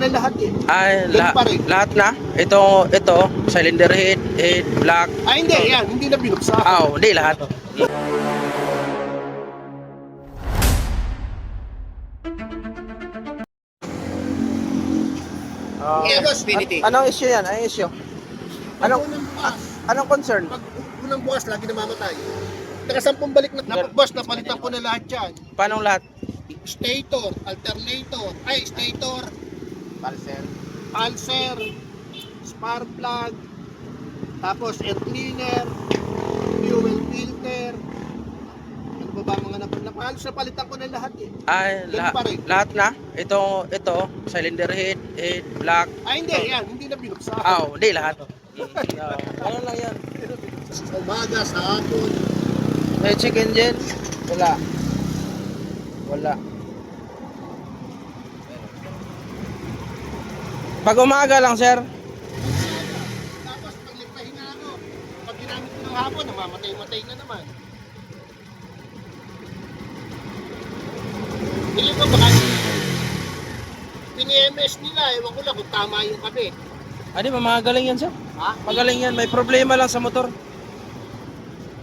na lahat eh. Ay, Yan pa rin. lahat na? Ito, cylinder head, block. Ay hindi, yan. Hindi na binuksan. Hindi lahat. Yeah, boss, Finity. Anong issue yan? Anong issue? Anong concern? Pag unang bukas, lagi namamatay. Nakasampung balik na. Boss, napalitan ko na lahat yan. Paano lahat? Stator, alternator, stator, pulser, spark plug, tapos air cleaner, fuel filter. Ano ba ba mga halos napalitan ko na lahat eh. Ay, Yan pa rin. lahat na? Ito, cylinder head, block. Ay hindi, yan. Hindi na binuksan. Hindi lahat. Ano lang yan? Sa umaga, sa hapon. May check engine? Wala. Pag umaga lang, sir. Tapos pag nagpahinga ako, pag ginamit ko ng hapon, namamatay-matay na naman. Hindi ko baka pini-MS nila, ewan ko lang kung tama yung kape. Di ba magaling yan, sir? Ha? Magaling yan. May problema lang sa motor.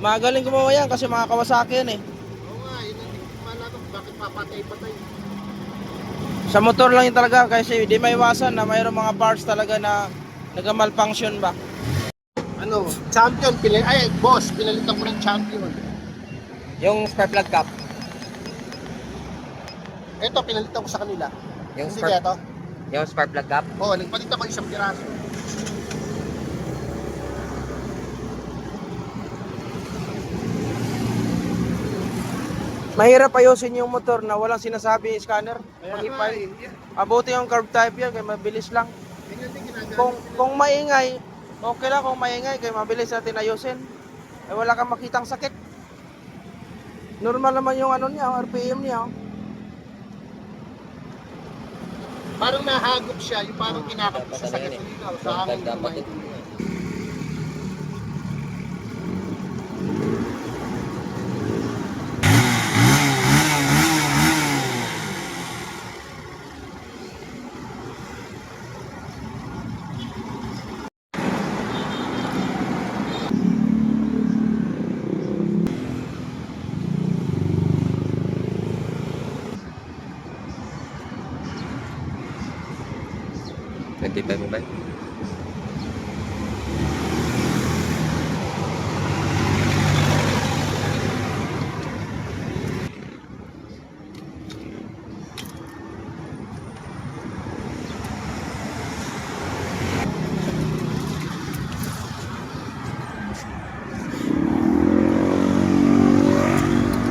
Magaling gumawa yan kasi mga Kawasaki yan eh. Oo nga, yun ang hindi ko malaman bakit papatay-patay. Sa motor lang yun talaga kasi di maiwasan na mayroong mga parts talaga na nag-malfunction ba. Ano, champion, boss, pinalitan ko ng champion. Yung spark plug cap. Ito, pinalitan ko sa kanila. Yung Hindi kaya to? Yung spark plug cap? Oo, nagpalit ako isang piraso. Mahirap ayusin yung motor na walang sinasabi yung scanner. Pag-ipay. Mabuti yung curve type yan kaya mabilis lang. Ganyan din ginagawa. Kung maingay, okay lang kung maingay kaya mabilis natin ayusin. Wala kang makitang sakit. Normal naman yung niya, RPM niya. Parang nahagop siya, yung parang kinakap siya sa gasolina. Sa akin, kumain. Nagtipay mo ba?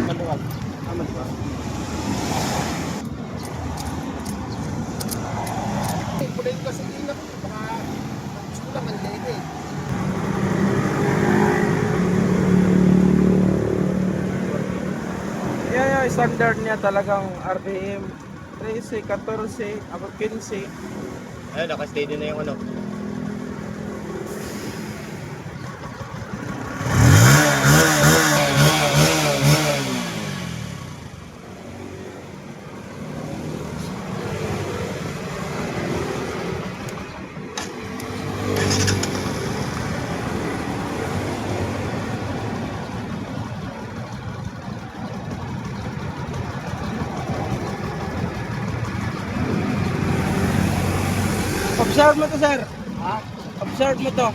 Manual. Manual. Pula yung gasolina ko, baka gusto lang ang lady. Yan yung standard niya talagang RPM 13, 14, 15. Ayun, naka-stay din na yung ano. Observe mo to, sir. Observe mo to.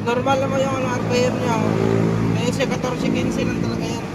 Normal naman yung RPM niya. May 14, 15 lang talaga yan.